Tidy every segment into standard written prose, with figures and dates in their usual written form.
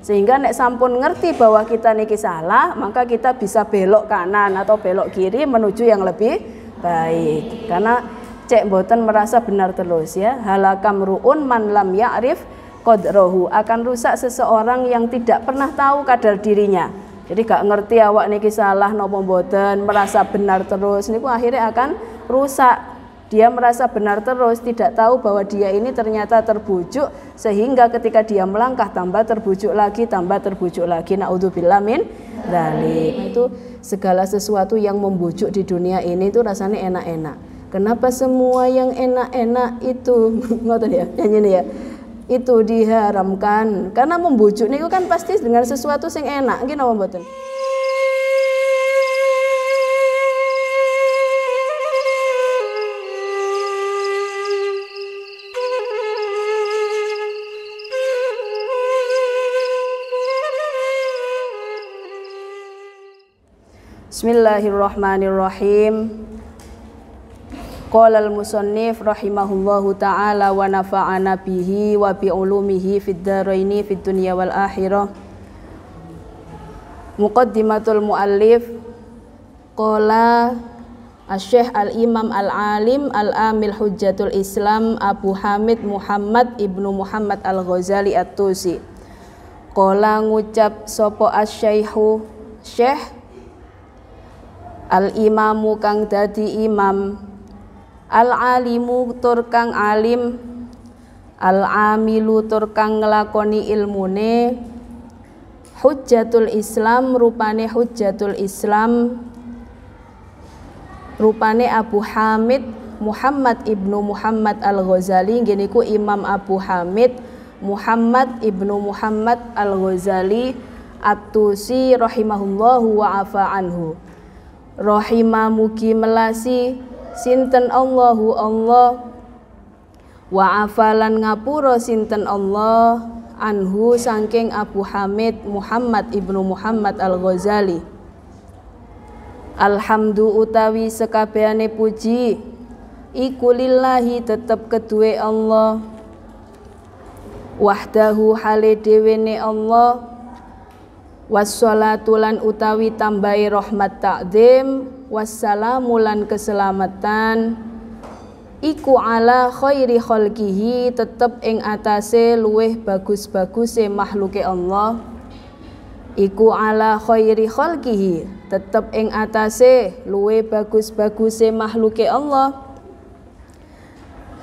Sehingga nek sampun ngerti bahwa kita niki salah, maka kita bisa belok kanan atau belok kiri menuju yang lebih baik. Karena cek boten merasa benar terus ya. Halakam ru'un man lam ya'rif qadrahu, akan rusak seseorang yang tidak pernah tahu kadar dirinya. Jadi gak ngerti awak niki salah nopo boten, merasa benar terus, niku akhirnya akan rusak. Dia merasa benar terus, tidak tahu bahwa dia ini ternyata terbujuk, sehingga ketika dia melangkah tambah terbujuk lagi, Naudzubillah min dzalik. Itu segala sesuatu yang membujuk di dunia ini itu rasanya enak-enak. Kenapa semua yang enak-enak itu ngoten ya, nyanyi ya, itu diharamkan? Karena membujuk niku kan pasti dengan sesuatu yang enak, nggih napa mboten? Bismillahirrahmanirrahim. Qala al-musannif rahimahullahu ta'ala wa nafa'ana bihi wa bi ulumihi fid dharaini fid dunya wal akhirah. Muqaddimatul muallif. Qala Asy-Syaikh al-Imam al-Alim al-Amil Hujjatul Islam Abu Hamid Muhammad Ibnu Muhammad Al-Ghazali At-Tusi. Qala ngucap sapa asy-Syaikhu Syekh al-imamu kang dadi imam, al-alimu tur kang alim, al-amilu tur kang nglakoni ilmune, hujjatul Islam rupane hujjatul Islam, rupane Abu Hamid Muhammad Ibnu Muhammad Al-Ghazali, ngene iku Imam Abu Hamid Muhammad Ibnu Muhammad Al-Ghazali At-Tusi rahimahullahu wa afa anhu. Rahimah mugi melasi sinten Allahu Allah, wa afalan ngapura sinten Allah anhu saking Abu Hamid Muhammad Ibnu Muhammad Al-Ghazali. Alhamdu utawi sekabehane puji iku lillahi tetep kedue Allah, wahdahu hale dewene Allah, wassalatu lan utawi tambahi rahmat ta'zim, wassalamu lan keselamatan iku ala khairi khalqihi tetep ing atase luweh bagus-baguse makhluke Allah, iku ala khairi khalqihi tetep ing atase luweh bagus-baguse makhluke Allah.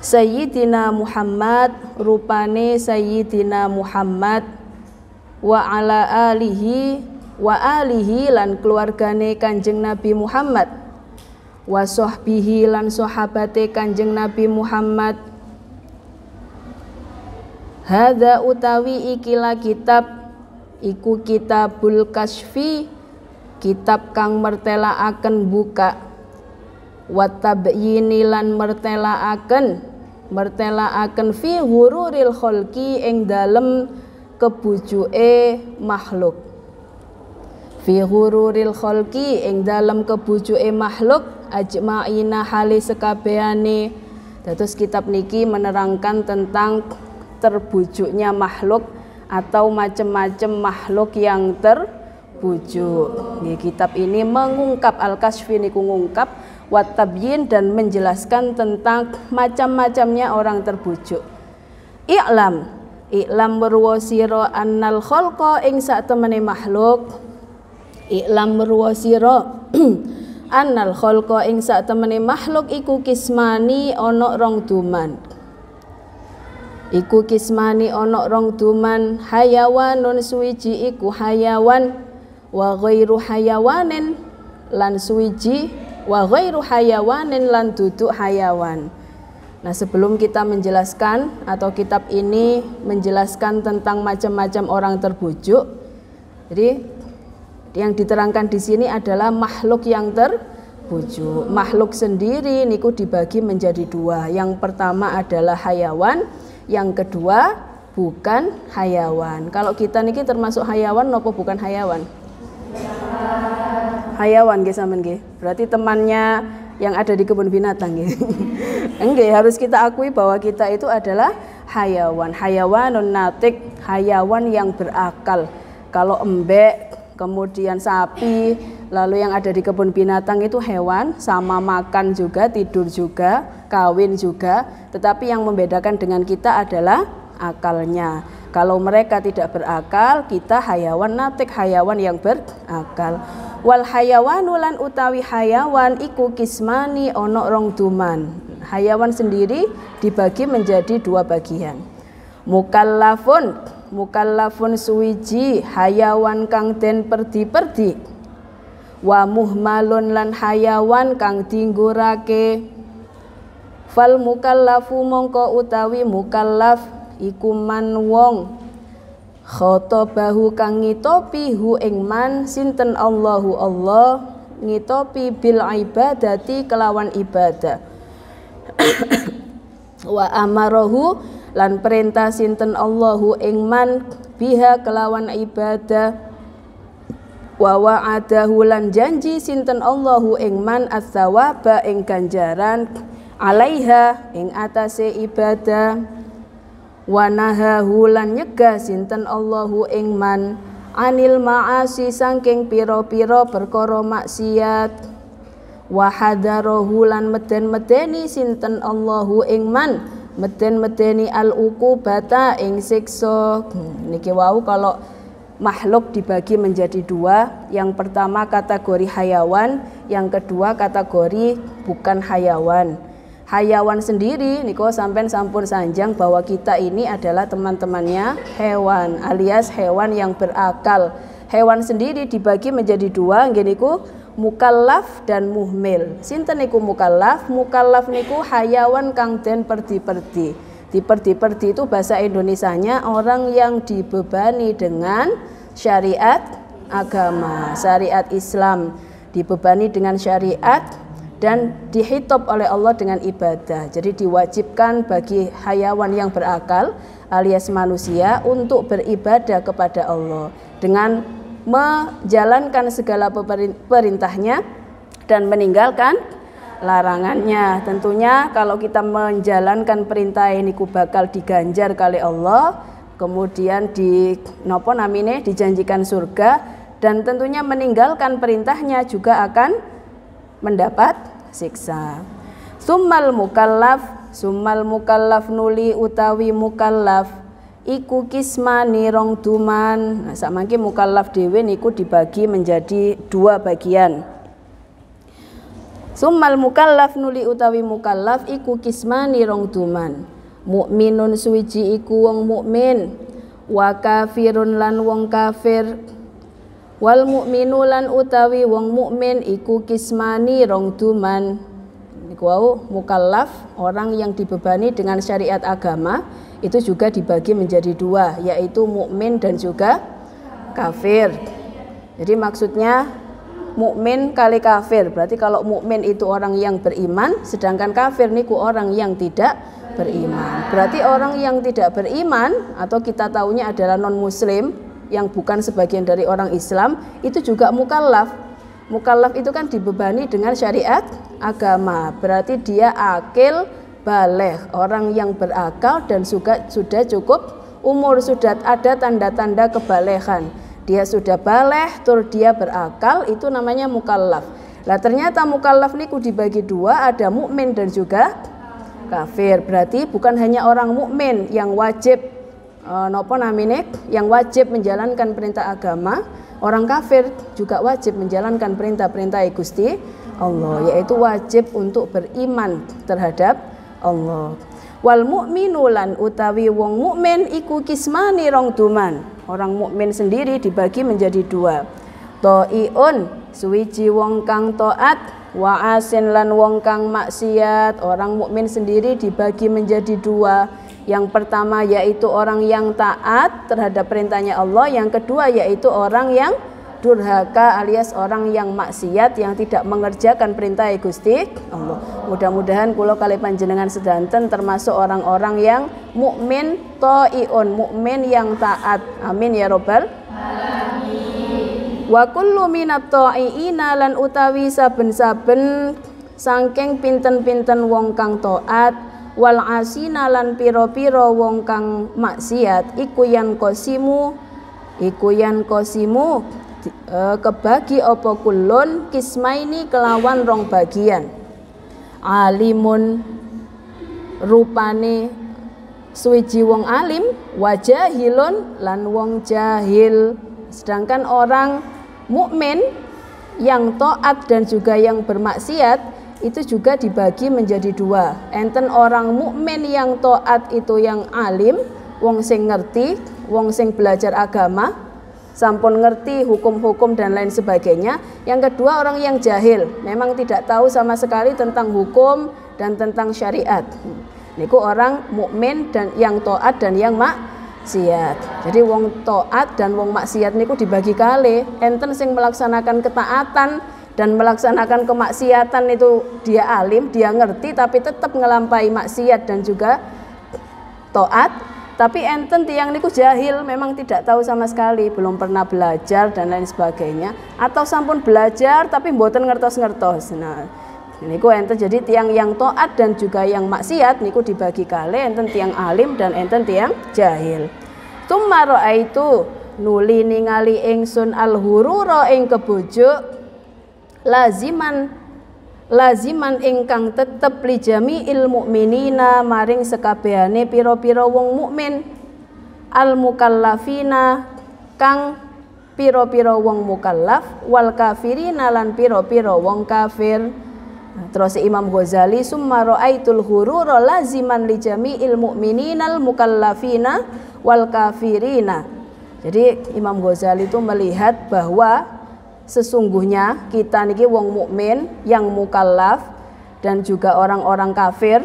Sayyidina Muhammad rupane Sayyidina Muhammad, wa ala alihi lan keluargane Kanjeng Nabi Muhammad, wa sahbihi lan sahabate Kanjeng Nabi Muhammad. Hadza utawi ikilah kitab iku Kitabul Kasyfi, kitab kang mertelaaken buka, wa tabyini lan mertelaaken fi ghururil khalqi ing dalem kebujuke makhluk, fi ghururil khalqi ing dalam kebujuke makhluk, ajma'ina hali sekabehane. Dados kitab niki menerangkan tentang terbujuknya makhluk atau macam-macam makhluk yang terbujuk. Kitab ini mengungkap, Al-Kasyfi niku ngungkap, wa tabyin dan menjelaskan tentang macam-macamnya orang terbujuk. I'lam berwasira annal khalqa ing satemene makhluk, i'lam berwasira annal khalqa ing satemene makhluk iku kismani ana rong duman, iku kismani ana rong duman, hayawanun suwiji iku hayawan, wa ghairu hayawanin lan suwiji, wa ghairu hayawanin lan duduk hayawan. Nah, sebelum kita menjelaskan atau kitab ini menjelaskan tentang macam-macam orang terbujuk, jadi yang diterangkan di sini adalah makhluk yang terbujuk. Makhluk sendiri niku dibagi menjadi dua. Yang pertama adalah hayawan, yang kedua bukan hayawan. Kalau kita niki termasuk hayawan nopo bukan hayawan? Hayawan nggih sampean nggih. Berarti temannya yang ada di kebun binatang nggih. Enggak, harus kita akui bahwa kita itu adalah hayawan. Hayawanun natik, hayawan yang berakal. Kalau embek, kemudian sapi, lalu yang ada di kebun binatang itu hewan, sama makan juga, tidur juga, kawin juga. Tetapi yang membedakan dengan kita adalah akalnya. Kalau mereka tidak berakal, kita hayawan natik, hayawan yang berakal. Wal hayawanu lan utawi hayawan iku kismani ono rong duman. Hayawan sendiri dibagi menjadi dua bagian. Mukallafun, mukallafun suwiji hayawan kang den perdi-perdi. Wa muhmalun lan hayawan kang dinggurake. Fal mukallafu mongko utawi mukallaf iku man wong khotobahu kang ngitopi hu ing man sinten Allahu Allah, ngitopi bil ibadati kelawan ibadah. Wa amarahu lan perintah sinten Allahu ing man biha kelawan ibadah. Wa wa'adahu lan janji sinten Allahu ing man as-sawaba ing ganjaran alaiha ing atase ibadah. Wa nahahu lan nyegah sinten Allahu ing man anil ma'asi saking pira-pira perkara maksiat. Wa hadarahu lan meden-medeni sinten Allahu ing man meden-medeni al-uqubata ing siksa. Niki wau kalau makhluk dibagi menjadi dua. Yang pertama kategori hayawan, yang kedua kategori bukan hayawan. Hayawan sendiri niko sampean sampun sanjang bahwa kita ini adalah teman-temannya hewan alias hewan yang berakal. Hewan sendiri dibagi menjadi dua, nggih niku mukallaf dan muhmil. Sinten niku mukallaf? Mukallaf niku hayawan kang den perdi-perdi. Diperdi-perdi itu bahasa Indonesianya orang yang dibebani dengan syariat agama, syariat Islam, dibebani dengan syariat dan dihitop oleh Allah dengan ibadah. Jadi diwajibkan bagi hayawan yang berakal alias manusia untuk beribadah kepada Allah dengan menjalankan segala perintahnya dan meninggalkan larangannya. Tentunya kalau kita menjalankan perintah ini bakal diganjar kali Allah, kemudian dijanjikan surga, dan tentunya meninggalkan perintahnya juga akan mendapat siksa. Summal mukallaf nuli utawi mukallaf iku kismani rong duman. Nah, samangke mukallaf dhewe niku dibagi menjadi dua bagian. Summal mukallaf nuli utawi mukallaf iku kismani rong duman. Mukminun suwiji iku wong mukmin, wa kafirun lan wong kafir. Wal mukminu lan utawi wong mukmin iku kismani rong duman. Niku wau mukallaf, orang yang dibebani dengan syariat agama, itu juga dibagi menjadi dua, yaitu mukmin dan juga kafir. Jadi maksudnya mukmin kali kafir. Berarti kalau mukmin itu orang yang beriman, sedangkan kafir niku orang yang tidak beriman. Berarti orang yang tidak beriman atau kita taunya adalah non muslim, yang bukan sebagian dari orang Islam, itu juga mukallaf. Mukallaf itu kan dibebani dengan syariat agama. Berarti dia akil baligh, orang yang berakal dan sudah cukup umur, sudah ada tanda-tanda kebalighan. Dia sudah baligh, tur dia berakal, itu namanya mukallaf. Lah ternyata mukallaf niku dibagi dua, ada mukmin dan juga kafir. Berarti bukan hanya orang mukmin yang wajib yang wajib menjalankan perintah agama, orang kafir juga wajib menjalankan perintah-perintah Gusti Allah, yaitu wajib untuk beriman terhadap Allah. Wal mu'minu lan utawi wong mukmin iku kismani rong duman. Orang mukmin sendiri dibagi menjadi dua. Ta'iun suwiji wong kang taat, wa asin lan wong kang maksiat. Orang mukmin sendiri dibagi menjadi dua. Yang pertama yaitu orang yang taat terhadap perintahnya Allah, yang kedua yaitu orang yang durhaka alias orang yang maksiat, yang tidak mengerjakan perintah Gusti Allah. Mudah-mudahan kula kali panjenengan sedanten termasuk orang-orang yang mukmin ta'iun, mukmin yang taat. Amin ya robbal alamin. Wa kullu minat ta'iina lan utawi saben-saben saking pinten-pinten wong kang taat wal asina lan piro-piro wong kang maksiat iku yan kosimu kebagi apa kulun kismaini kelawan rong bagian. Alimun rupane suwiji wong alim, wajahilun lan wong jahil. Sedangkan orang mukmin yang taat dan juga yang bermaksiat itu juga dibagi menjadi dua. Enten orang mukmin yang taat itu yang alim, wong sing ngerti, wong sing belajar agama, sampun ngerti hukum-hukum dan lain sebagainya. Yang kedua orang yang jahil, memang tidak tahu sama sekali tentang hukum dan tentang syariat. Niku orang mukmin dan yang taat dan yang maksiat. Jadi wong taat dan wong maksiat niku dibagi kalih. Enten sing melaksanakan ketaatan dan melaksanakan kemaksiatan itu dia alim, dia ngerti tapi tetap ngelampai maksiat dan juga taat. Tapi enten tiang niku jahil, memang tidak tahu sama sekali, belum pernah belajar dan lain sebagainya, atau sampun belajar tapi mboten ngertos-ngertos. Nah, niku enten jadi tiang yang taat dan juga yang maksiat niku dibagi kalih, enten tiang alim dan enten tiang jahil. Tumma raaitu nuli ningali ingsun al-hurura ing kebojo laziman ingkang tetep li jami'il mukminina maring sekabehane pira-pira wong mukmin, al mukallafina kang pira-pira wong mukallaf, wal kafirina lan pira-pira wong kafir. Terus Imam Ghazali summa raaitul hurura laziman li jami'il mukminina al mukallafina wal kafirina. Jadi Imam Ghazali itu melihat bahwa sesungguhnya kita niki wong mukmin yang mukallaf dan juga orang-orang kafir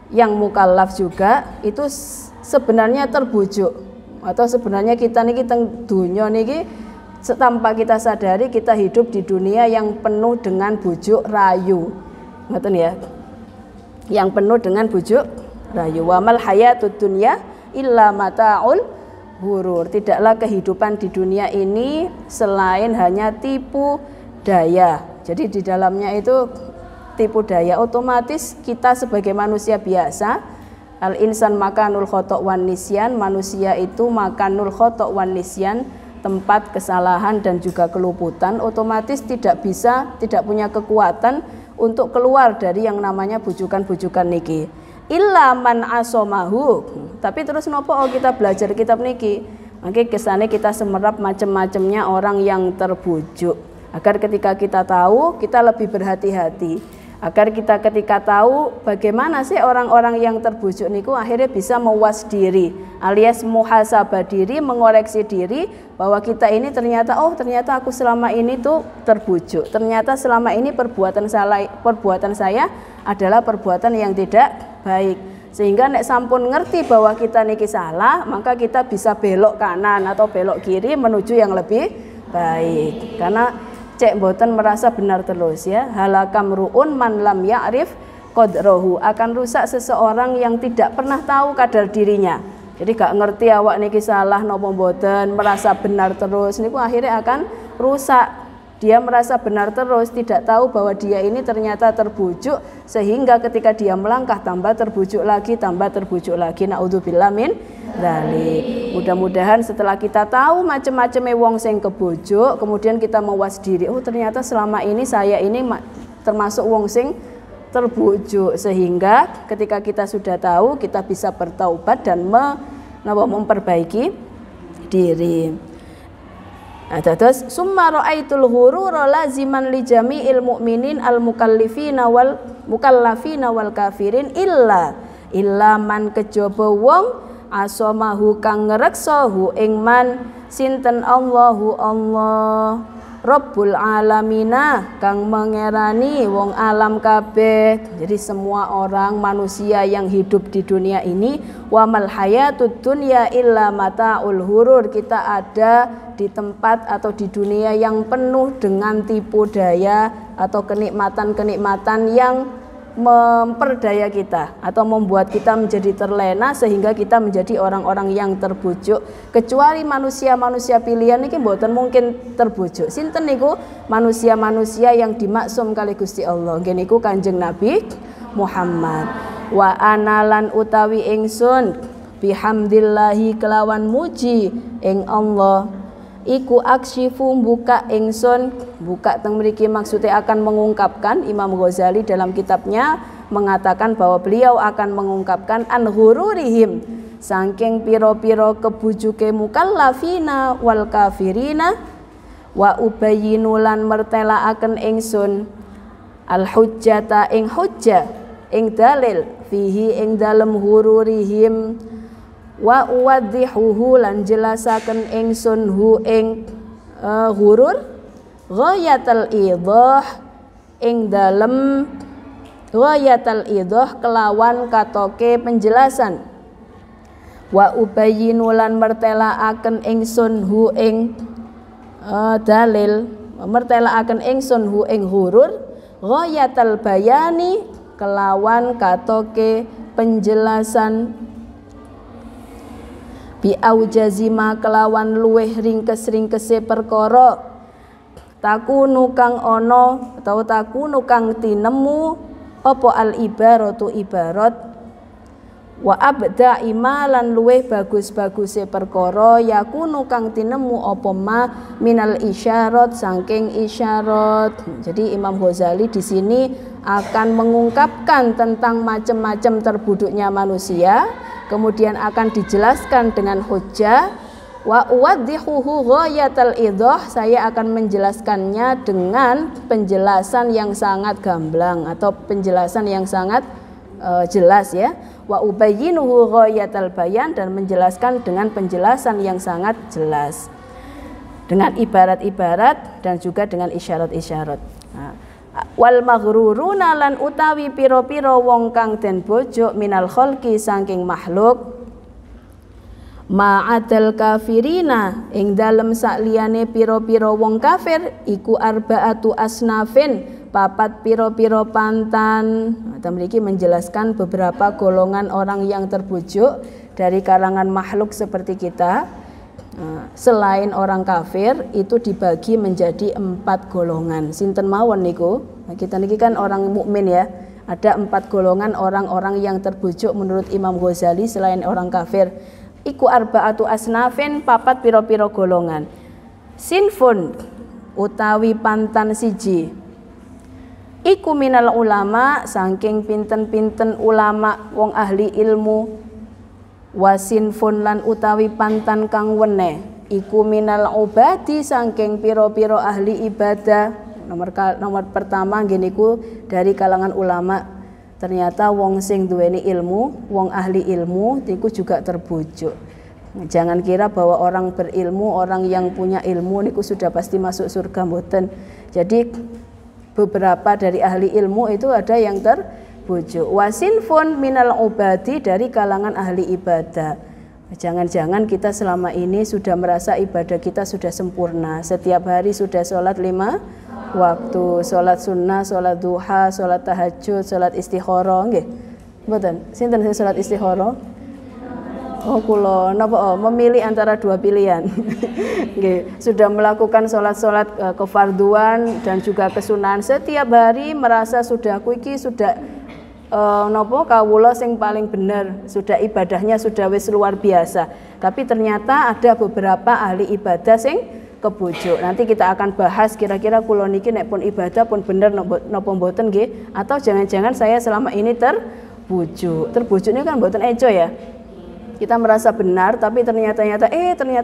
yang mukallaf juga itu sebenarnya terbujuk, atau sebenarnya kita niki teng dunya niki tanpa kita sadari kita hidup di dunia yang penuh dengan bujuk rayu, ngoten ya, yang penuh dengan bujuk rayu. Wamal hayatud dunya illa mata'ul hurur. Tidaklah kehidupan di dunia ini selain hanya tipu daya. Jadi di dalamnya itu tipu daya. Otomatis kita sebagai manusia biasa, al insan makanul khotok wan nisyan, manusia itu makanul khotok wan nisyan, tempat kesalahan dan juga keluputan. Otomatis tidak punya kekuatan untuk keluar dari yang namanya bujukan-bujukan niki. Illa man asomahu. Tapi terus nopo kita belajar kitab niki, maka kesane kita semerap macam-macamnya orang yang terbujuk, agar ketika kita tahu kita lebih berhati-hati, agar kita ketika tahu bagaimana sih orang-orang yang terbujuk niku akhirnya bisa mewas diri, alias muhasabah diri, mengoreksi diri bahwa kita ini ternyata aku selama ini tuh terbujuk, ternyata selama ini perbuatan saya adalah perbuatan yang tidak baik. Sehingga nek sampun ngerti bahwa kita niki salah, maka kita bisa belok kanan atau belok kiri menuju yang lebih baik. Karena cek boten merasa benar terus ya. Halakam ru'un man lam ya'rif qadrahu, akan rusak seseorang yang tidak pernah tahu kadar dirinya. Jadi gak ngerti awak niki salah napa mboten, merasa benar terus niku akhirnya akan rusak. Dia merasa benar terus, tidak tahu bahwa dia ini ternyata terbujuk, sehingga ketika dia melangkah tambah terbujuk lagi. Naudzubillah min dzalik. Mudah-mudahan setelah kita tahu macam-macam wong sing kebujuk, kemudian kita mewas diri, ternyata selama ini saya ini termasuk wong sing terbujuk, sehingga ketika kita sudah tahu kita bisa bertaubat dan memperbaiki diri. Terus summa raaitul hurura laziman li jami'il mu'minin al mukallafina wal kafirin illa man kejaba wong asomahu kang ngreksahu ing man sinten Allahu Allah Rabbul alamina kang mengerani wong alam kabeh. Jadi semua orang manusia yang hidup di dunia ini, wa mal hayatud dunya illa mataul hurur, kita ada di tempat atau di dunia yang penuh dengan tipu daya atau kenikmatan-kenikmatan yang memperdaya kita atau membuat kita menjadi terlena sehingga kita menjadi orang-orang yang terbujuk. Kecuali manusia-manusia pilihan ini mboten mungkin terbujuk. Sinten niku manusia-manusia yang dimaksum kali Gusti Allah. Nggih niku Kanjeng Nabi Muhammad. Wa analan utawi ingsun bihamdillahi kelawan muji ing Allah iku aksifu buka ingsun. Buka teng mriki maksudnya akan mengungkapkan. Imam Ghazali dalam kitabnya mengatakan bahwa beliau akan mengungkapkan an ghururihim saking piro-piro kebujuke mukallafina wal kafirina wa ubayyinu lan mertelaaken ingsun al hujjata ing hujjah ing dalil fihi ing dalem ghururihim wa uwaddihuhu lan jelasaken ingsun hu ing ghurur ghayatul idah ing dalem ghayatul idah kelawan katoke penjelasan wa ubayyinu lan mertelaaken ingsun hu ing dalil mertelaaken ingsun hu ing ghurur ghayatul bayani kelawan katoke penjelasan bi aujazima kelawan luweh ringkes-ringkese perkara takunu kang ana atau takunu kang tinemu apa al ibaratu ibarat wa abda imalan luweh bagus-baguse perkara yakunu kang tinemu apa ma minal isyarat saking isyarat. Jadi Imam Ghazali di sini akan mengungkapkan tentang macam-macam terbuduknya manusia, kemudian akan dijelaskan dengan hujjah. Wa uwaddihuhu ghayatal idah, saya akan menjelaskannya dengan penjelasan yang sangat gamblang atau penjelasan yang sangat jelas ya. Wa ubayyinuhu ghayatal bayan, dan menjelaskan dengan penjelasan yang sangat jelas dengan ibarat-ibarat dan juga dengan isyarat-isyarat. Nah, wal maghruruna lan utawi piro-piro wong kang den bojo minal khalqi saking makhluk ma'adal kafirina ing dalem sakliyane piro-piro wong kafir iku arbaatu asnafin papat piro-piro pantan. Mriki menjelaskan beberapa golongan orang yang terbujuk dari kalangan makhluk seperti kita. Selain orang kafir itu dibagi menjadi 4 golongan. Sinten mawon niku? Nah, kita niki kan orang mukmin ya. Ada 4 golongan orang-orang yang terbujuk menurut Imam Ghazali selain orang kafir. Iku arbaatu asnafin papat piro-piro golongan. Sinfun utawi pantan siji iku minal ulama saking pinten-pinten ulama wong ahli ilmu. Wasinfun lan utawi pantan kang weneh iku minal ubadi saking piro-piro ahli ibadah. Nomor pertama nggih niku dari kalangan ulama. Ternyata wong sing duweni ilmu, wong ahli ilmu niku juga terbujuk. Jangan kira bahwa orang berilmu, orang yang punya ilmu niku sudah pasti masuk surga, mboten. Jadi beberapa dari ahli ilmu itu ada yang terbujuk. Wasinfun minal ubadi, dari kalangan ahli ibadah. Jangan-jangan kita selama ini sudah merasa ibadah kita sudah sempurna. Setiap hari sudah sholat 5 waktu, sholat sunnah, sholat duha, sholat tahajud, sholat istikharah, nggih. Mboten, sinten sing sholat istikharah? Oh, kula napa memilih antara 2 pilihan. Nggih, sudah melakukan sholat-sholat kefarduan dan juga kesunahan setiap hari, merasa sudah kuiki sudah napa kawula sing paling bener, sudah ibadahnya sudah wis luar biasa. Tapi ternyata ada beberapa ahli ibadah sing kebujuk. Nanti kita akan bahas kira-kira kula niki nek pun ibadah pun bener napa mboten nggih, atau jangan-jangan saya selama ini terbujuk. Terbujuk ini kan mboten eco ya. Kita merasa benar tapi ternyata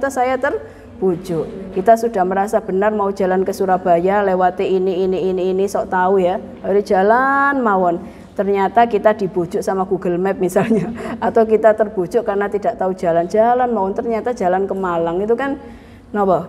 saya terbujuk. Kita sudah merasa benar mau jalan ke Surabaya lewati ini sok tahu ya. Hari jalan mawon. Ternyata kita dibujuk sama Google Map misalnya, atau kita terbujuk karena tidak tahu jalan mawon, ternyata jalan ke Malang itu kan napa?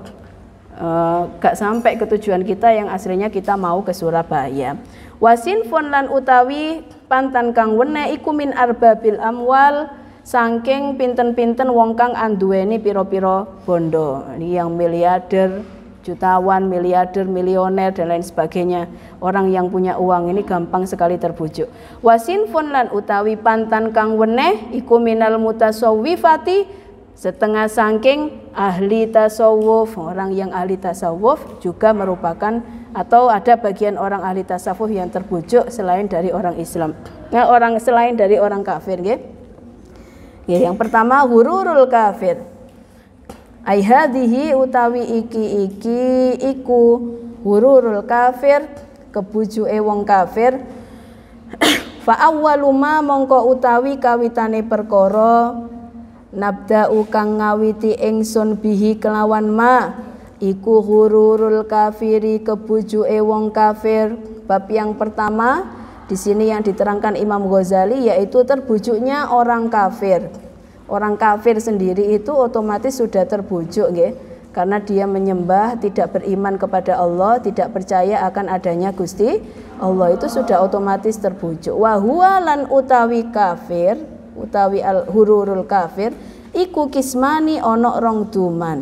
Gak sampai ke tujuan kita yang aslinya kita mau ke Surabaya. Wasinfun lan utawi pantan kang wene iku min arbabil amwal saking pinten-pinten wong kang anduweni piro-piro bondo. Ini yang miliarder, jutawan, miliarder, milioner dan lain sebagainya. Orang yang punya uang ini gampang sekali terbujuk. Wasinfun lan utawi pantan kang weneh iku minal mutasawwifati setengah saking ahli tasawuf. Orang yang ahli tasawuf juga merupakan atau ada bagian orang ahli tasawuf yang terbujuk selain dari orang Islam. Nah, selain dari orang kafir, nggih. Ya, yang pertama hururul kafir. Ai hadhihi utawi iki iku hururul kafir, kebujuke wong kafir. Fa awwalu ma mongko utawi kawitane perkara nabda'u kang ngawiti ingsun bihi kelawan ma iku hururul kafiri, kebujuke wong kafir. Bab yang pertama di sini yang diterangkan Imam Ghazali yaitu terbujuknya orang kafir. Orang kafir sendiri itu otomatis sudah terbujuk, nggih. Karena dia menyembah, tidak beriman kepada Allah, tidak percaya akan adanya Gusti Allah, itu sudah otomatis terbujuk. Wa huwa lan utawi kafir, utawi al hururul kafir iku kismani ono rong duman.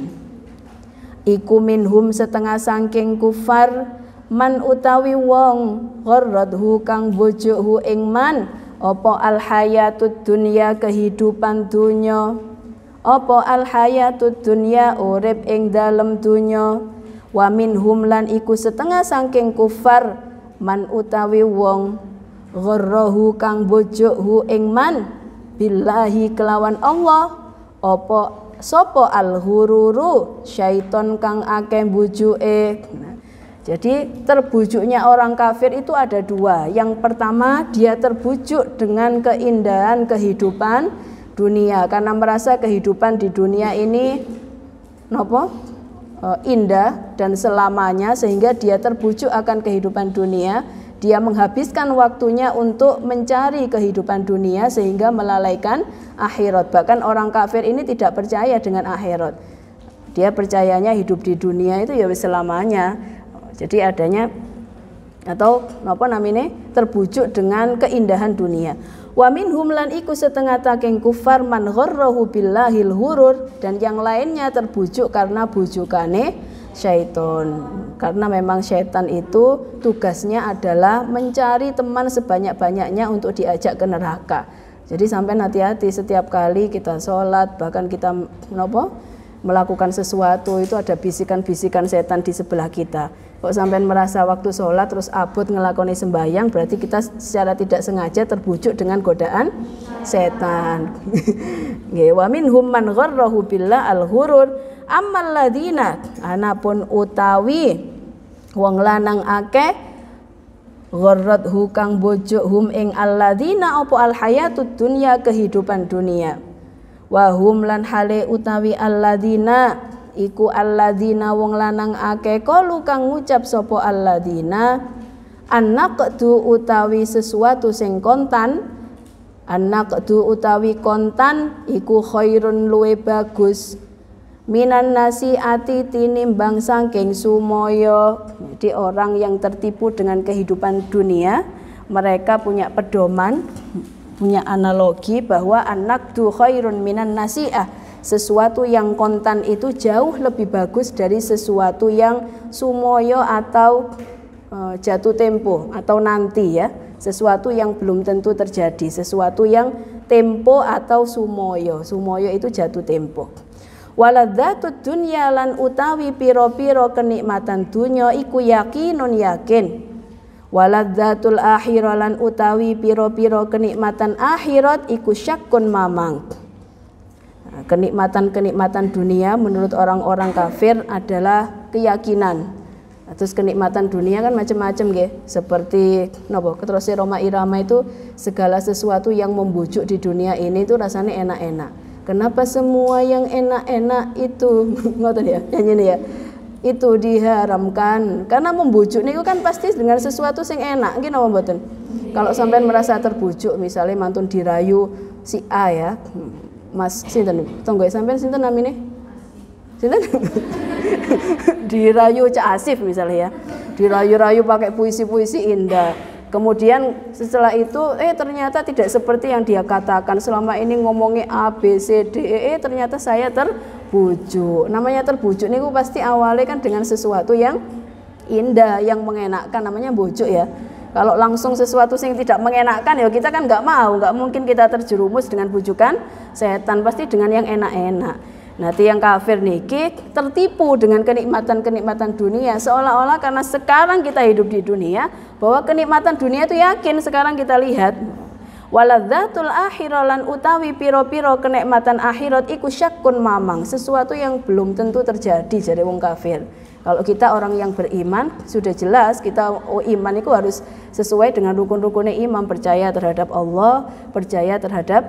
Iku minhum setengah saking kufar man utawi wong gharradhu kang bojokhu ing man apa al hayatud dunya, kehidupan dunya. Apa al hayatud dunya, urip ing dalem dunya. Wa minhum lan iku setengah saking kufar man utawi wong gharrahu kang bojokhu ing man billahi kelawan Allah. Apa sapa al hururu, syaiton kang akeh bujuke. Jadi terbujuknya orang kafir itu ada dua. Yang pertama, dia terbujuk dengan keindahan kehidupan dunia karena merasa kehidupan di dunia ini indah dan selamanya, sehingga dia terbujuk akan kehidupan dunia. Dia menghabiskan waktunya untuk mencari kehidupan dunia sehingga melalaikan akhirat. Bahkan orang kafir ini tidak percaya dengan akhirat. Dia percayanya hidup di dunia itu ya selamanya. Jadi adanya atau terbujuk dengan keindahan dunia. Wa minhum lan iku setengah taking kufar man gharrahu billahil hurur, dan yang lainnya terbujuk karena bujukane syaiton. Karena memang syaitan itu tugasnya adalah mencari teman sebanyak-banyaknya untuk diajak ke neraka. Jadi sampai hati-hati setiap kali kita sholat, bahkan kita melakukan sesuatu itu ada bisikan-bisikan setan di sebelah kita. Kok sampai merasa waktu sholat terus abot ngelakoni sembahyang, berarti kita secara tidak sengaja terbujuk dengan godaan setan. Wa minhum man gharrahu billah al-hurur ammal ladina, anapun utawi wong lanang akeh gharrathu kang bojok hum ing alladina apa al hayatud dunya, kehidupan dunia. Wa hum lan hale utawi alladina iku alladzina wong lanang akeh kalu kang ngucap sapa alladzina annaqdu utawi sesuatu sing kontan, annaqdu utawi kontan iku khairun luwe bagus minan nasiati tinimbang saking sumaya. Jadi orang yang tertipu dengan kehidupan dunia, mereka punya pedoman, punya analogi bahwa annaqdu khairun minan nasiah, sesuatu yang kontan itu jauh lebih bagus dari sesuatu yang sumoyo atau jatuh tempo atau nanti ya, sesuatu yang belum tentu terjadi, sesuatu yang tempo atau sumoyo. Sumoyo itu jatuh tempo. Waladzatud dunya lan utawi piro-piro kenikmatan dunya iku yakinun yakin. Waladzatul akhirah lan utawi piro-piro kenikmatan akhirat iku syakkun mamang. Kenikmatan-kenikmatan dunia menurut orang-orang kafir adalah keyakinan. Terus kenikmatan dunia kan macam-macam nggih. Seperti terus Roma Irama itu segala sesuatu yang membujuk di dunia ini itu rasanya enak-enak. Kenapa semua yang enak-enak itu ngoten ya, nyanyi ya. Itu diharamkan karena membujuk niku kan pasti dengan sesuatu sing enak nggih napa mboten. Kalau sampean merasa terbujuk misalnya mantun dirayu si A ya, Mas sinten tonggo sampean sinten namine? Sinten? Dirayu Cak Asif misalnya ya. Dirayu-rayu pakai puisi-puisi indah. Kemudian setelah itu ternyata tidak seperti yang dia katakan. Selama ini ngomongnya A B C D E, ternyata saya terbujuk. Namanya terbujuk niku pasti awalnya kan dengan sesuatu yang indah, yang mengenakkan, namanya bujuk ya. Kalau langsung sesuatu yang tidak mengenakan ya kita kan nggak mau, nggak mungkin kita terjerumus dengan bujukan setan, pasti dengan yang enak-enak. Nah, yang kafir niki tertipu dengan kenikmatan-kenikmatan dunia seolah-olah karena sekarang kita hidup di dunia bahwa kenikmatan dunia itu yakin sekarang kita lihat. Waladzatul akhirah lan utawi piro-piro kenikmatan akhirat iku syakkun mamang, sesuatu yang belum tentu terjadi jadi wong kafir. Kalau kita orang yang beriman sudah jelas kita iman itu harus sesuai dengan rukun-rukunnya iman, percaya terhadap Allah, percaya terhadap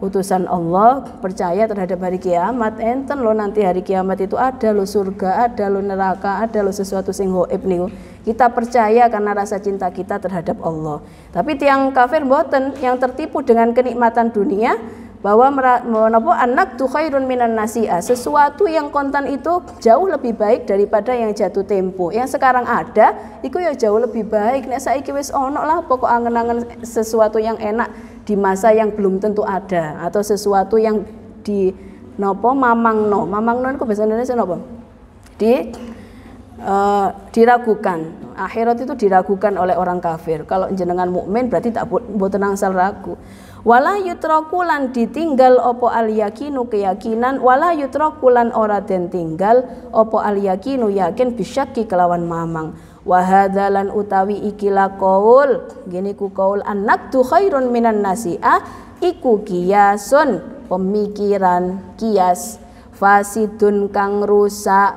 utusan Allah, percaya terhadap hari kiamat. Enten lo nanti hari kiamat itu ada lo surga, ada lo neraka, ada lo sesuatu sing gaib niku. Kita percaya karena rasa cinta kita terhadap Allah. Tapi tiang kafir mboten, yang tertipu dengan kenikmatan dunia bahwa anak tu khairun minan nasi'ah, sesuatu yang kontan itu jauh lebih baik daripada yang jatuh tempo. Yang sekarang ada itu ya jauh lebih baik. Nek saiki wis ono lah pokok angen-angen sesuatu yang enak di masa yang belum tentu ada, atau sesuatu yang di mamangno itu bahasa Indonesia napa? Diragukan. Akhirat itu diragukan oleh orang kafir. Kalau jenengan mukmin berarti tak mboten angsal ragu. Wala yutraku lan ditinggal opo al yakinu keyakinan, wala yutraku lan ora den tinggal opo al yakinu yakin bisyaki kelawan mamang. Wa hadzalan utawi ikilah qaul, gini ku qaul anak tu khairun minan nasi'ah iku kiasun, pemikiran kias fasidun kang rusak.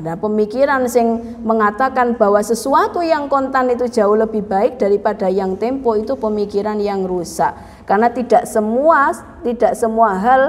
Nah, pemikiran sing mengatakan bahwa sesuatu yang kontan itu jauh lebih baik daripada yang tempo itu pemikiran yang rusak. Karena tidak semua hal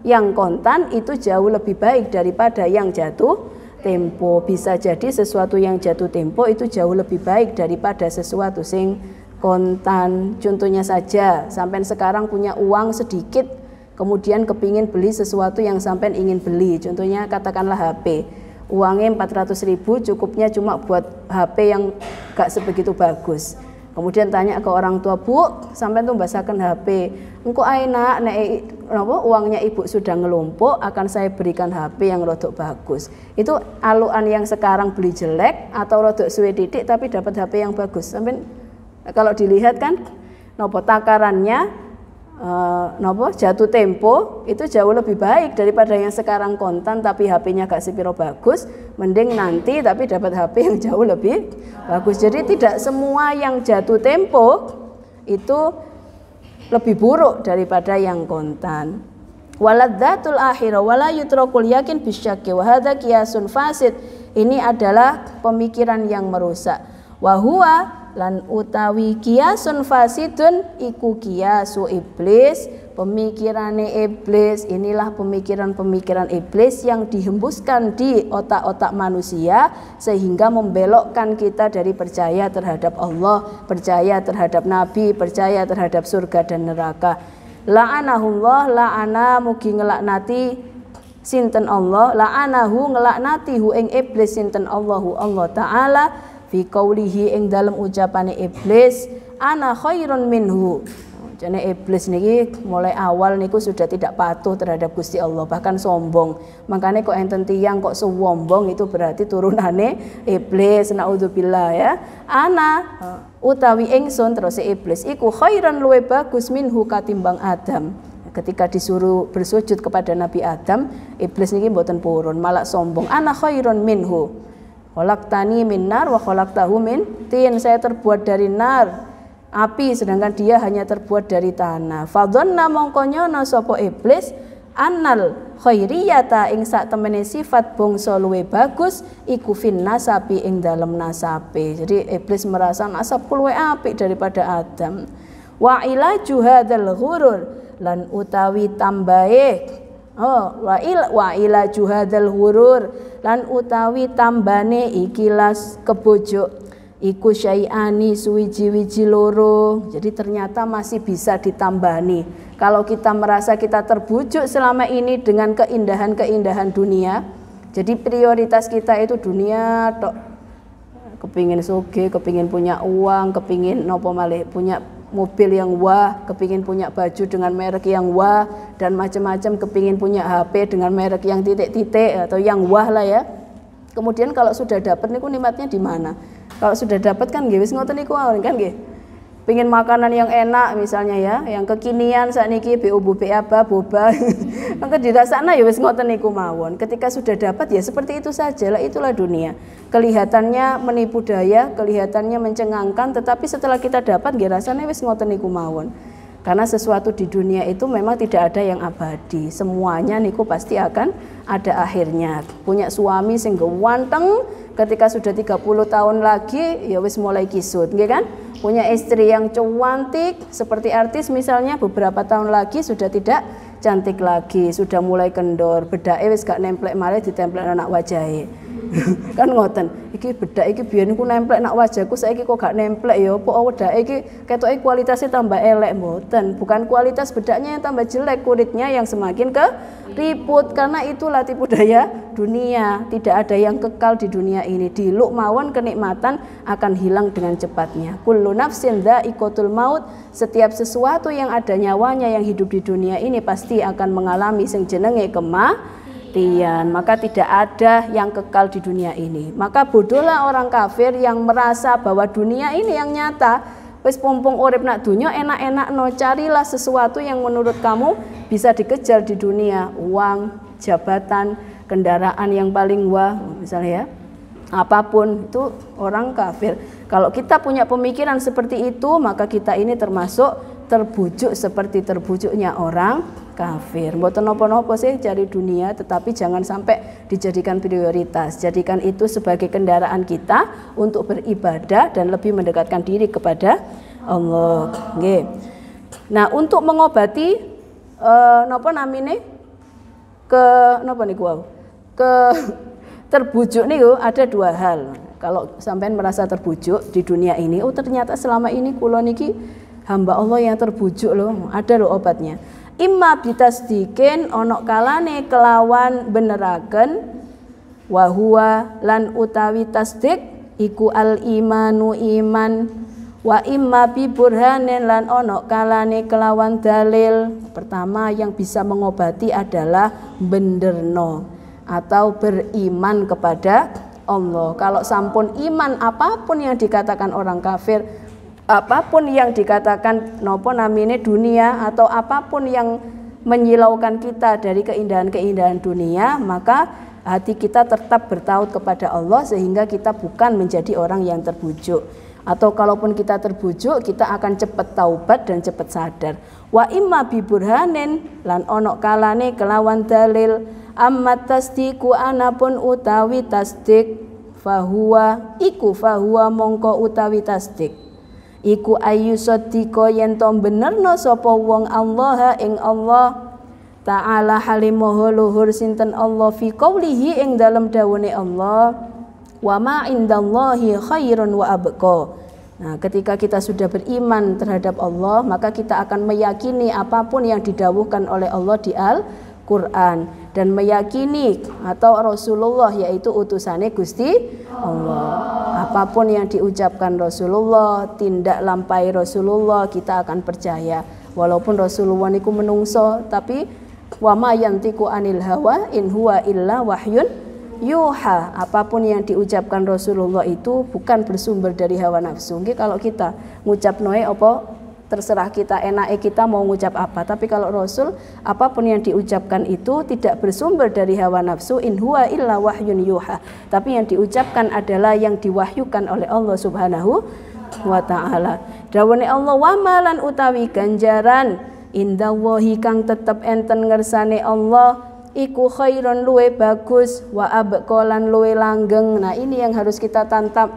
yang kontan itu jauh lebih baik daripada yang jatuh tempo. Bisa jadi sesuatu yang jatuh tempo itu jauh lebih baik daripada sesuatu sing kontan. Contohnya saja, sampai sekarang punya uang sedikit, kemudian kepingin beli sesuatu yang sampai ingin beli. Contohnya katakanlah HP. Uangnya 400.000, cukupnya cuma buat HP yang gak sebegitu bagus. Kemudian tanya ke orang tua, Bu, sampai tuh basakan HP. Engko aina nek uangnya ibu sudah ngelumpuk, akan saya berikan HP yang rodok bagus. Itu aluan yang sekarang beli jelek atau rodok suwe titik tapi dapat HP yang bagus. Sampai kalau dilihat kan takarannya jatuh tempo itu jauh lebih baik daripada yang sekarang kontan tapi HP-nya gak sepiro bagus, mending nanti tapi dapat HP yang jauh lebih bagus. Jadi tidak semua yang jatuh tempo itu lebih buruk daripada yang kontan. Waladzatul akhirah wala yutrakul yakin bisyaki wa hadza qiyasun fasid, ini adalah pemikiran yang merusak. Wa huwa lan utawi kiasun fasidun iku kiasu iblis, pemikirane iblis. Inilah pemikiran-pemikiran iblis yang dihembuskan di otak-otak manusia sehingga membelokkan kita dari percaya terhadap Allah, percaya terhadap Nabi, percaya terhadap surga dan neraka. La'anahullah, la'ana mugi ngelaknati sinten Allah, la'anahu ngelaknati hu ing iblis sinten Allahu Allah Ta'ala fi qaulihi ing dalam ucapane iblis ana khairun minhu. Jane iblis niki mulai awal niku sudah tidak patuh terhadap Gusti Allah, bahkan sombong. Makanya kok enten tiyang kok sombong itu berarti turunane iblis, naudzubillah ya. Ana utawi ingsun terus iblis iku khairan luwe bagus minhu katimbang Adam. Ketika disuruh bersujud kepada Nabi Adam, iblis niki mboten purun, malah sombong. Ana khairun minhu. Khalaqtani min nar wa khalaqtahu min tin, saya terbuat dari nar, api, sedangkan dia hanya terbuat dari tanah. Fadhanna mongko nyono sapa iblis annal khairiyata ing sak temene sifat bangsa luwe bagus iku fin nasabi ing dalem nasabe. Jadi iblis merasa nasabku luwe apik daripada Adam. Wa ila juhadal ghurur lan utawi tambahe wa ila juhadal hurur lan utawi tambane ikilas kebojok iku syai'ani suwiji-wiji loro. Jadi ternyata masih bisa ditambani. Kalau kita merasa kita terbujuk selama ini dengan keindahan-keindahan dunia, jadi prioritas kita itu dunia tok. Kepingin sugih, kepingin punya uang, kepingin nopo malih punya mobil yang wah, kepingin punya baju dengan merek yang wah, dan macam-macam, kepingin punya HP dengan merek yang titik-titik atau yang wah lah ya. Kemudian kalau sudah dapat niku nikmatnya di mana? Kalau sudah dapat kan nggih wis ngoten niku kan nggih. pengen makanan yang enak misalnya ya, yang kekinian sakniki boba boba. Maka dirasakna ya wis ngoten niku mawon. Ketika sudah dapat ya seperti itu saja lah, itulah dunia. Kelihatannya menipu daya, kelihatannya mencengangkan, tetapi setelah kita dapat nggih rasane wis ngoten niku mawon. Karena sesuatu di dunia itu memang tidak ada yang abadi. Semuanya niku pasti akan ada akhirnya. Punya suami sing ganteng, ketika sudah 30 tahun lagi ya wis mulai kisut, nggih kan? Punya istri yang cantik seperti artis misalnya, beberapa tahun lagi sudah tidak cantik lagi, sudah mulai kendor, bedake wis gak nemplek malih ditemplek anak wajahe. Kan ngoten, iki bedak iki biyen ku nemplek nak wajahku, saiki kok gak nemplek ya, apa wedake iki ketoke kualitasnya tambah elek. Mboten, bukan kualitas bedaknya yang tambah jelek, kulitnya yang semakin keriput. Karena itulah tipu daya dunia, tidak ada yang kekal di dunia ini. Diluk mawon kenikmatan akan hilang dengan cepatnya. Kullu nafsin dha'iqatul maut, setiap sesuatu yang ada nyawanya yang hidup di dunia ini pasti akan mengalami sing jenenge kematian. Maka tidak ada yang kekal di dunia ini. Maka bodohlah orang kafir yang merasa bahwa dunia ini yang nyata. Wis pompong urip nak dunia enak-enak no, carilah sesuatu yang menurut kamu bisa dikejar di dunia. Uang, jabatan, kendaraan yang paling wah misalnya ya. Apapun itu orang kafir. Kalau kita punya pemikiran seperti itu, maka kita ini termasuk terbujuk seperti terbujuknya orang kafir. Mboten napa-napa sih cari dunia, tetapi jangan sampai dijadikan prioritas. Jadikan itu sebagai kendaraan kita untuk beribadah dan lebih mendekatkan diri kepada Allah. Nggih. Nah, untuk mengobati napa namine ke napa niku wau? Terbujuk niku ada dua hal. Kalau sampean merasa terbujuk di dunia ini, oh ternyata selama ini kula niki hamba Allah yang terbujuk loh, ada loh obatnya. Imma bitasdikin, ono kalane kelawan beneraken, wahua lan utawi tasdik iku al imanu iman, wa imma bi burhanin lan ono kalane kelawan dalil. Pertama yang bisa mengobati adalah benderno atau beriman kepada Allah. Kalau sampun iman, apapun yang dikatakan orang kafir, apapun yang dikatakan nopo namine dunia, atau apapun yang menyilaukan kita dari keindahan-keindahan dunia, maka hati kita tetap bertaut kepada Allah sehingga kita bukan menjadi orang yang terbujuk. Atau kalaupun kita terbujuk, kita akan cepat taubat dan cepat sadar. Wa imma bi burhanin lan ono kalane kelawan dalil, amma tasdiku anapun utawi tasdik, fahuwa iku fahuwa mongko utawi tasdik iku ayu sadika yen to benerno sapa wong Allah ing Allah taala halimaha luhur sinten Allah fi qaulihi ing dalem dawuhe Allah wa ma indallahi khairun wa abqa. Nah, ketika kita sudah beriman terhadap Allah, maka kita akan meyakini apapun yang didawuhkan oleh Allah di Al-Quran dan meyakini atau Rasulullah yaitu utusannya Gusti Allah. Apapun yang diucapkan Rasulullah, tindak lampai Rasulullah, kita akan percaya. Walaupun Rasulullah niku menungso, tapi wa ma yantiqu anil hawa in huwa illa wahyun yuha. Apapun yang diucapkan Rasulullah itu bukan bersumber dari hawa nafsu. Nggih, kalau kita ngucap noe apa terserah kita, enake kita mau ngucap apa. Tapi kalau Rasul, apapun yang diucapkan itu tidak bersumber dari hawa nafsu, in huwa illa wahyun yuha. Tapi yang diucapkan adalah yang diwahyukan oleh Allah Subhanahu wa taala. Dawuhe Allah, wa malan utawi ganjaran indallahi kang tetep enten ngersane Allah iku khairon luwe bagus wa abqalan luwe langgeng. Nah, ini yang harus kita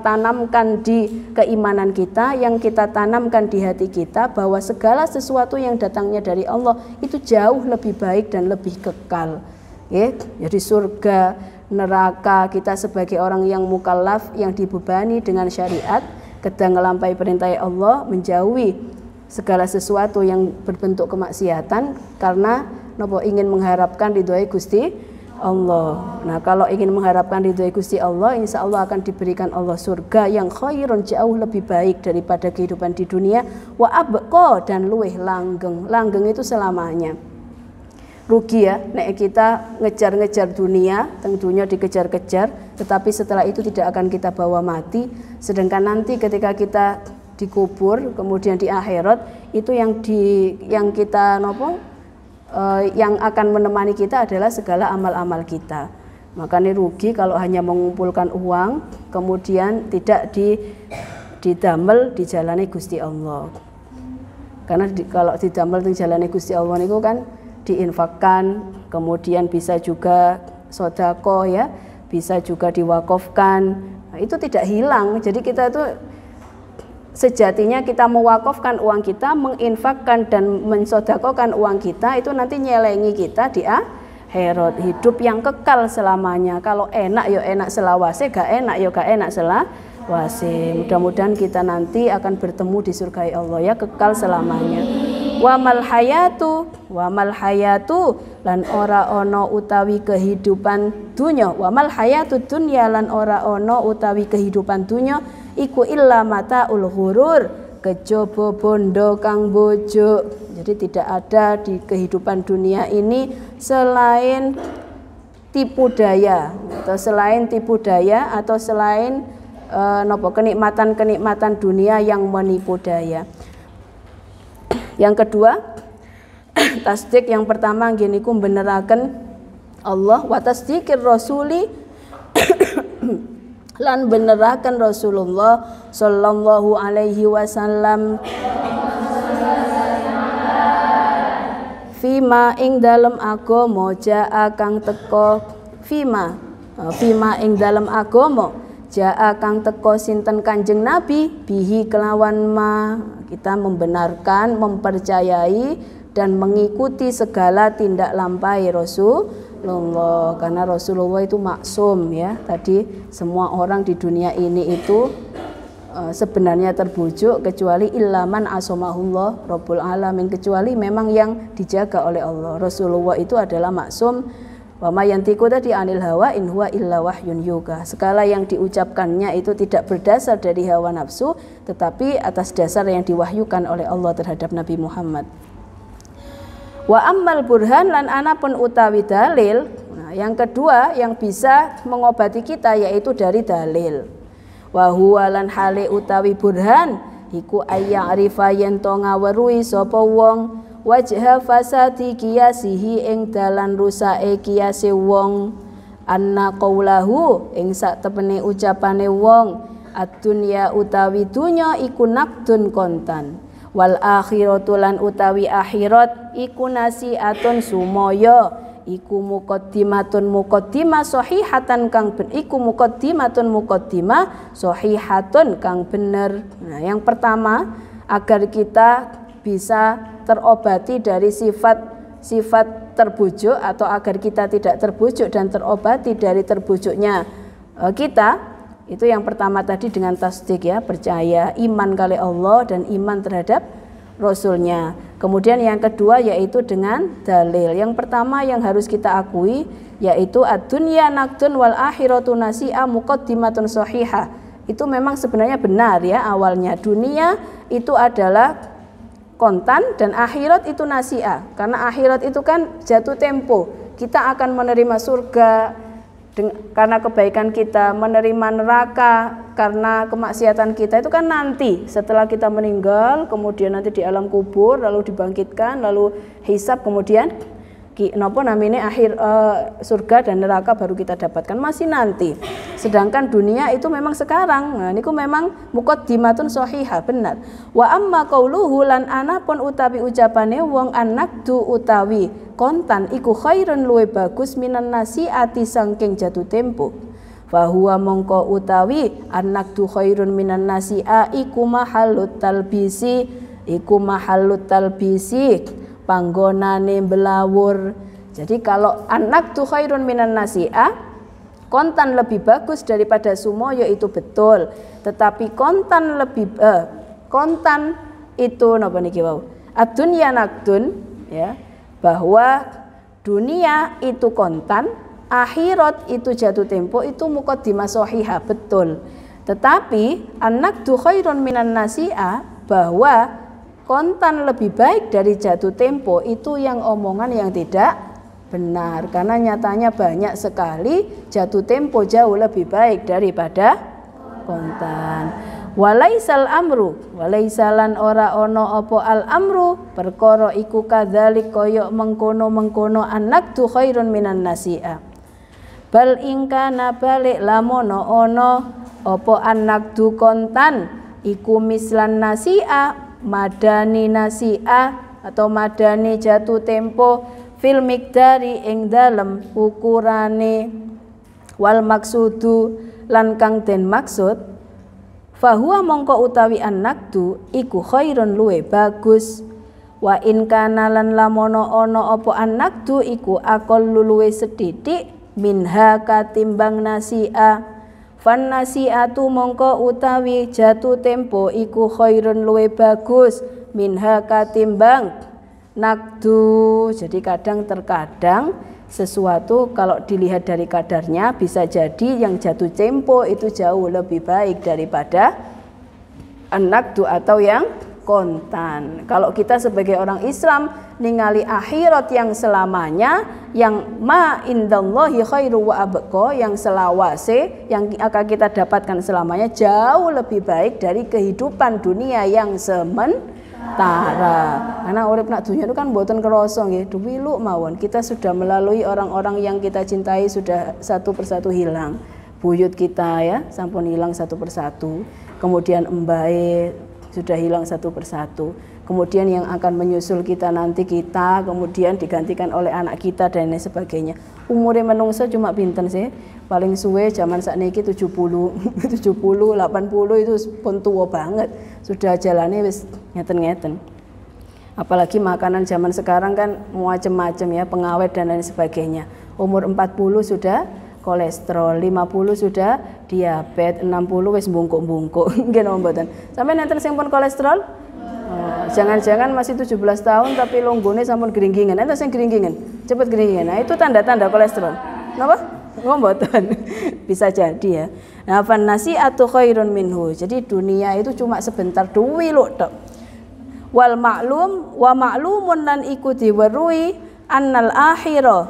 tanamkan di keimanan kita, yang kita tanamkan di hati kita, bahwa segala sesuatu yang datangnya dari Allah itu jauh lebih baik dan lebih kekal. Jadi surga, neraka, kita sebagai orang yang mukallaf, yang dibebani dengan syariat, kedang ngelampai perintah Allah, menjauhi segala sesuatu yang berbentuk kemaksiatan karena nopo ingin mengharapkan ridhonya Gusti Allah. Nah, kalau ingin mengharapkan ridhonya Gusti Allah, insya Allah akan diberikan Allah surga yang khairun, jauh lebih baik daripada kehidupan di dunia, wa abqa dan luweh langgeng. Langgeng itu selamanya. Rugi ya nek kita ngejar-ngejar dunia, tentunya dikejar-kejar, tetapi setelah itu tidak akan kita bawa mati. Sedangkan nanti ketika kita dikubur, kemudian di akhirat itu yang kita yang akan menemani kita adalah segala amal-amal kita. Makanya rugi kalau hanya mengumpulkan uang kemudian tidak didamel dijalani Gusti Allah. Karena kalau didamel dijalani Gusti Allah itu kan diinfakkan, kemudian bisa juga sedekah ya, bisa juga diwakafkan. Nah, itu tidak hilang. Jadi kita itu sejatinya kita mewakafkan uang kita, menginfakkan dan mensedekahkan uang kita itu nanti nyelengi kita di akhirat, hidup yang kekal selamanya. Kalau enak ya enak selawase, gak enak ya gak enak selawase. Mudah-mudahan kita nanti akan bertemu di surga Allah ya, kekal selamanya. Wa mal hayatu lan ora ono utawi kehidupan dunya. Wa mal hayatu dunya lan ora ono utawi kehidupan dunya iku illa mataul ghurur, kejaba bondo kang bojo. Jadi tidak ada di kehidupan dunia ini selain tipu daya atau selain kenikmatan dunia yang menipu daya. Yang kedua, tasdik yang pertama gini ku beneraken Allah, wa tasdikir rasuli lan beneraken Rasulullah sallallahu alaihi wasallam fima ing dalem agama jaa kang teka fima ing dalem agama jaa kang teka sinten Kanjeng Nabi bihi kelawan ma. Kita membenarkan, mempercayai dan mengikuti segala tindak lampai Rasulullah, karena Rasulullah itu maksum ya. Tadi semua orang di dunia ini itu sebenarnya terbujuk kecuali ilaman asomahullah Rabbul Alamin, kecuali memang yang dijaga oleh Allah. Rasulullah itu adalah maksum. Wa ma yantiqu tadi anil hawa in huwa illa wahyun yuha. Segala yang diucapkannya itu tidak berdasar dari hawa nafsu, tetapi atas dasar yang diwahyukan oleh Allah terhadap Nabi Muhammad. Wa ammal burhan lan anapun utawi dalil. Nah, yang kedua yang bisa mengobati kita yaitu dari dalil. Wa huwa lan hale utawi burhan iku ayya'rifa yen to ngaweruhi sapa wong wajha fasadi kiyasihi ing dalan rusake kiyase wong, anna qaulahu ing sak tepene ucapane wong, ad-dunya utawi dunya iku nakdun kontan, wal akhiratu lan utawi akhirat iku nasiatun sumaya, iku muqaddimah sahihatan kang iku muqaddimah sahihatun kang bener. Nah, yang pertama agar kita bisa terobati dari sifat terbujuk, atau agar kita tidak terbujuk dan terobati dari terbujuknya kita, itu yang pertama tadi dengan tasdik ya, percaya, iman kali Allah dan iman terhadap Rasulnya. Kemudian yang kedua yaitu dengan dalil. Yang pertama yang harus kita akui yaitu ad-dunya naqdun wal akhiratu nasi'a muqaddimatun sahihah. Itu memang sebenarnya benar ya, awalnya dunia itu adalah kontan dan akhirat itu nasi'ah. Karena akhirat itu kan jatuh tempo. Kita akan menerima surga karena kebaikan kita, menerima neraka karena kemaksiatan kita, itu kan nanti setelah kita meninggal, kemudian nanti di alam kubur, lalu dibangkitkan, lalu hisab, kemudian akhir surga dan neraka baru kita dapatkan, masih nanti. Sedangkan dunia itu memang sekarang. Nah, niku memang muqaddimatun shahihah, benar. Wa amma qauluhu lan anapun utawi ucapane wong anakdu utawi kontan iku khairun luwe bagus minan nasiati sangking jatuh tempo. Fa huwa mongko utawi anakdu khairun minan nasi'a iku mahallut talbisi panggonane belawur. Jadi kalau anak tuh khairun minan nasi'ah, kontan lebih bagus daripada sumo, yaitu betul. Tetapi kontan itu napa niki wau? Ad-dunya naqdun ya, bahwa dunia itu kontan, akhirat itu jatuh tempo, itu muqaddimah shahihah, betul. Tetapi anak tuh khairun minan nasi'ah, bahwa kontan lebih baik dari jatuh tempo, itu yang omongan yang tidak benar, karena nyatanya banyak sekali jatuh tempo jauh lebih baik daripada kontan. Walaisal amru, walaisalan ora ono opo al amru, perkara iku kadzalik kaya mengkono-mengkono annakdu khairun minan nasi'a. Bal ingkana balik lamono ono opo annakdu kontan iku mislan nasi'a, madani nasi'a atau madani jatuh tempo fil miqdari ing dalem ukurane wal maksudu lan kang den maksud fahuwa mongko utawi annakdu iku khairun luwe bagus wa in kana lan lamono ono apa annakdu iku akol luwe sedidik minha katimbang nasi'a fan nasi'atu mongko utawi jatuh tempo iku khairun luwe bagus minha katimbang nakdu. Jadi terkadang sesuatu kalau dilihat dari kadarnya bisa jadi yang jatuh tempo itu jauh lebih baik daripada nakdu atau yang kontan. Kalau kita sebagai orang Islam ningali akhirat yang selamanya, yang ma indallahi khairu wa abqa, yang selawase yang akan kita dapatkan selamanya jauh lebih baik dari kehidupan dunia yang sementara. Karena urip nak dunia itu kan mboten kerasa nggih, duwilu mawon. Kita sudah melalui orang-orang yang kita cintai sudah satu persatu hilang. Buyut kita ya, sampun hilang satu persatu. Kemudian embae sudah hilang satu persatu. Kemudian yang akan menyusul kita nanti kita kemudian digantikan oleh anak kita dan lain sebagainya. Umure menungso cuma pinten sih? Paling suwe zaman sakniki 70, 70, 80 itu pun tua banget. Sudah jalannya wis ngeten-ngeten. Apalagi makanan zaman sekarang kan macam-macam ya, pengawet dan lain sebagainya. Umur 40 sudah kolesterol, 50 sudah diabetes, 60 wis bungkuk-bungkuk. Nggih napa mboten? Sampai nenten sing pun kolesterol? Jangan-jangan masih 17 tahun tapi longgone sampun geringgingan. Enten sing geringgingan, cepet geringgingan. Nah, itu tanda-tanda kolesterol. Napa? Mboten. Bisa jadi ya. Nah, fan nasi'atu khairun minhu. Jadi dunia itu cuma sebentar duwi lho tok. Wal ma'lum wa ma'lumun lan iku diweruhi annal akhirah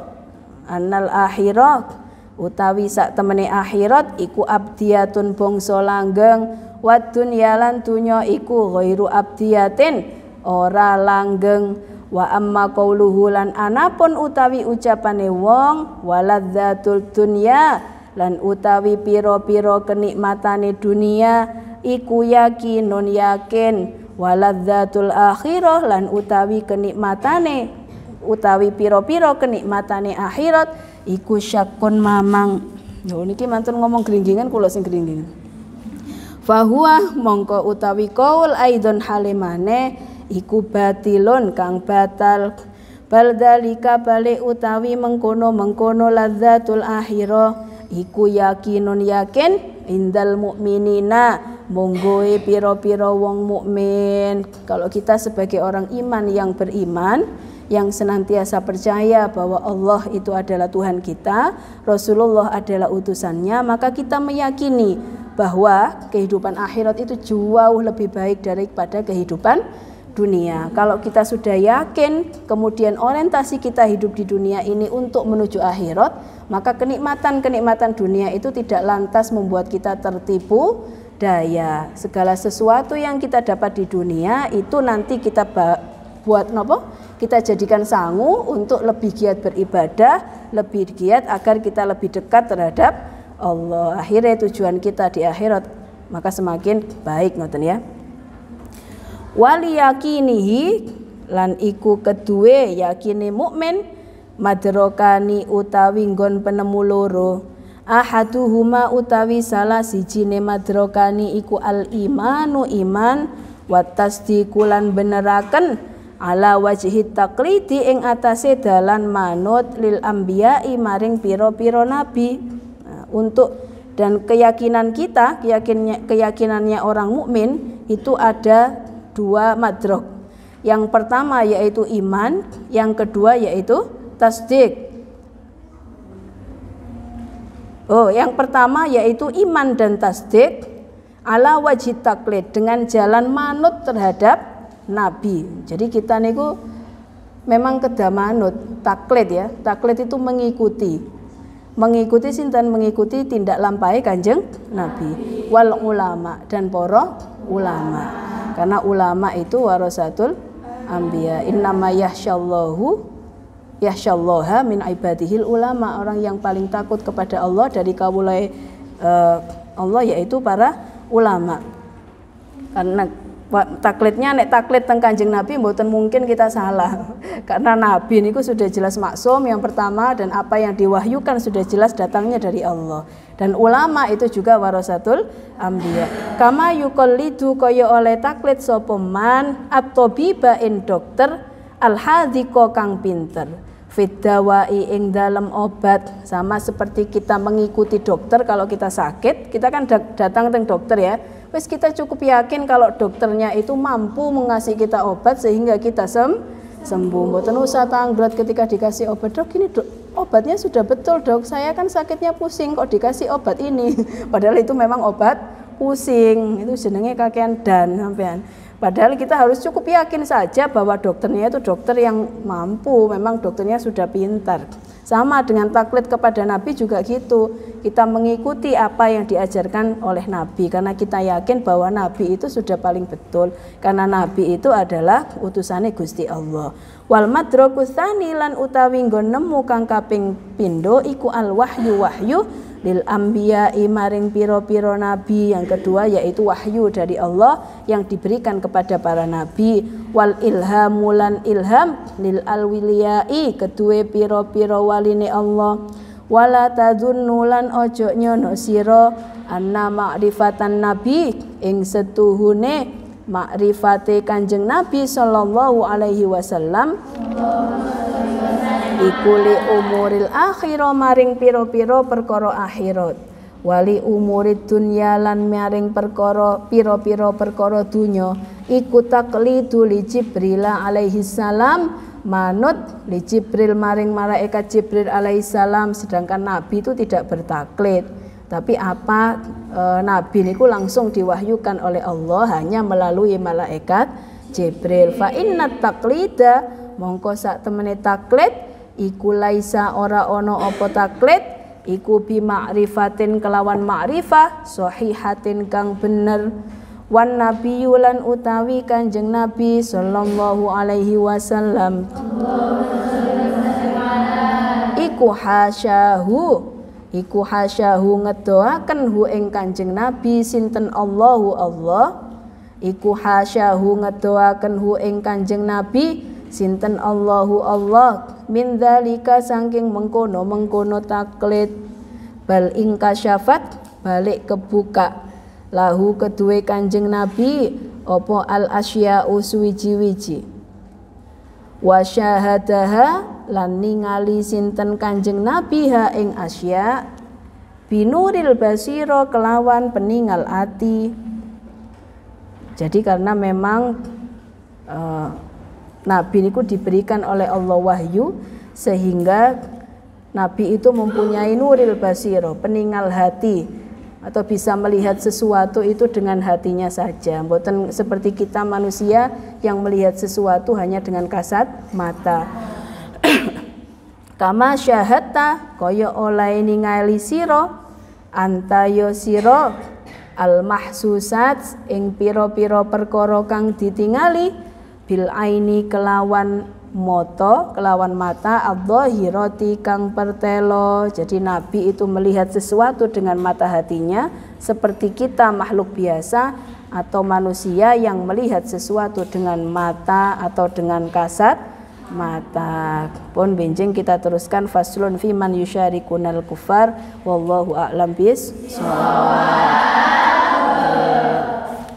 utawi sak temene akhirat iku abdiyatun bangsa langgeng wa dunya lan dunya iku ghairu abdiyatin ora langgeng. Wa amma qauluhu lan anapun utawi ucapane wong waladzatul dunya lan utawi pira-pira kenikmatane dunia iku yakinun yakin waladzatul akhirah lan utawi kenikmatane utawi pira-pira kenikmatane akhirat iku syakun mamang. Lho niki mantun ngomong gringgingan kula sing gringgingan. Fahuwa mongko utawi qaul aidon halimane iku batilun kang batal bal dalika balik utawi mengkono ladzatul akhirah iku yakinun yakin indal mukminina monggoe pira-pira wong mukmin. Kalau kita sebagai orang iman yang beriman yang senantiasa percaya bahwa Allah itu adalah Tuhan kita, Rasulullah adalah utusannya, maka kita meyakini bahwa kehidupan akhirat itu jauh lebih baik daripada kehidupan dunia. Kalau kita sudah yakin, kemudian orientasi kita hidup di dunia ini untuk menuju akhirat, maka kenikmatan-kenikmatan dunia itu tidak lantas membuat kita tertipu daya. Segala sesuatu yang kita dapat di dunia itu nanti kita buat nopo? Kita jadikan sangu untuk lebih giat beribadah, lebih giat agar kita lebih dekat terhadap Allah. Akhirnya tujuan kita di akhirat maka semakin baik, ngoten ya. Wali yakinihi lan iku kedue yakini mukmin madrokani utawi nggon penemu loro. Ahaduhuma utawi salah sijine madrokani iku al imanu iman wa tasdiqu lan beneraken ala wajhi taqlidi ing atase dalan manut lil anbiya'i maring pira-pira nabi. Untuk dan keyakinan kita, keyakinannya orang mukmin itu ada dua madrok. Yang pertama yaitu iman, yang kedua yaitu tasdik. Yang pertama yaitu iman dan tasdik ala wajib taklid dengan jalan manut terhadap nabi. Jadi kita niku memang kedah manut taklid ya. Taklid itu mengikuti. mengikuti sinten, mengikuti tindak lampai Kanjeng Nabi. Wal ulama, dan para ulama. Karena ulama itu warasatul anbiya. Innama yakhsyallaha min ibadihil ulama. Orang yang paling takut kepada Allah dari kawulai Allah yaitu para ulama. Karena taklidnya nek taklid teng Kanjeng Nabi mboten mungkin kita salah. Karena Nabi niku sudah jelas maksum yang pertama, dan apa yang diwahyukan sudah jelas datangnya dari Allah. Dan ulama itu juga warasatul anbiya. Kama yuqallidu kaya oleh taklid sapa man at-tabiba ing dokter al-hadhiqa kang pinter. Fiddawai ing dalam obat, sama seperti kita mengikuti dokter. Kalau kita sakit kita kan datang teng dokter ya. Wes kita cukup yakin kalau dokternya itu mampu mengasih kita obat sehingga kita sembuh. Mboten usah tanglet ketika dikasih obat. Dok, ini obatnya sudah betul dok. Saya kan sakitnya pusing kok dikasih obat ini. Padahal itu memang obat pusing. Itu jenenge kakean dan sampean. Padahal kita harus cukup yakin saja bahwa dokternya itu dokter yang mampu, memang dokternya sudah pintar. Sama dengan taklid kepada Nabi juga gitu. Kita mengikuti apa yang diajarkan oleh Nabi karena kita yakin bahwa Nabi itu sudah paling betul. Karena Nabi itu adalah utusane Gusti Allah. Wal madraku tsani lan utawi nggon nemu kang kaping pindho iku al wahyu lil anbiya maring piro-piro nabi. Yang kedua yaitu wahyu dari Allah yang diberikan kepada para nabi. Wal ilhamu lan ilham lil alwiliyai kedue piro-piro waline Allah. Wala tadunnu lan ojo nyono sira anna ma'rifatan nabi ing setuhune makrifate Kanjeng Nabi sallallahu alaihi wasallam iku li umuril akhirah maring piro-piro perkara akhirat, wali umurid dunya lan maring perkara piro-piro perkara dunya iku taqlidu li Jibril alaihi salam manut li Jibril maring malaikat Jibril alaihi salam. Sedangkan Nabi itu tidak bertaklid, tapi apa Nabi niku langsung diwahyukan oleh Allah hanya melalui malaikat Jibril. Fa inna taqlida mongko sak temene taklid iku laisa ora ono apa taklid iku bi ma'rifatin kelawan ma'rifah sahihatin kang bener. Wan nabiyyu lan utawi Kanjeng Nabi sallallahu alaihi wasallam iku hasyahu ngedoaken hu ing Kanjeng Nabi sinten Allahu Allah. Iku hasyahu ngedoaken hu ing Kanjeng Nabi sinten Allahu Allah min dzalika saking mengkono taklid. Bal ingkasyafat balik kebuka lahu kedue Kanjeng Nabi apa al asya'u suwiji-wiji. Wa syahadaha lan ningali sinten Kanjeng Nabi ha ing asya binuril basira kelawan peningal ati. Jadi karena memang Nabi itu diberikan oleh Allah wahyu sehingga Nabi itu mempunyai nuril basiro, peningal hati, atau bisa melihat sesuatu itu dengan hatinya saja. Mboten seperti kita manusia yang melihat sesuatu hanya dengan kasat mata. Kama syahadta kaya oleh ningali sira antayo sira al mahsusat ing pira-pira perkara kang ditingali bil aini kelawan mata adh-dhahirati kang pertelo. Jadi Nabi itu melihat sesuatu dengan mata hatinya seperti kita makhluk biasa atau manusia yang melihat sesuatu dengan mata atau dengan kasat mata. Pun benjing kita teruskan faslun fi man yusyarikunal kufar wallahu a'lam bissawab.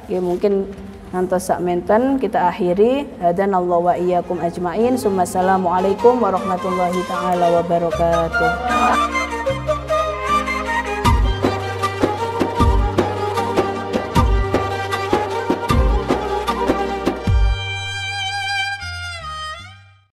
Ya mungkin ngantos sak menten kita akhiri. Hadanallahu wa iyyakum ajmain. Assalamualaikum warahmatullahi taala wabarakatuh.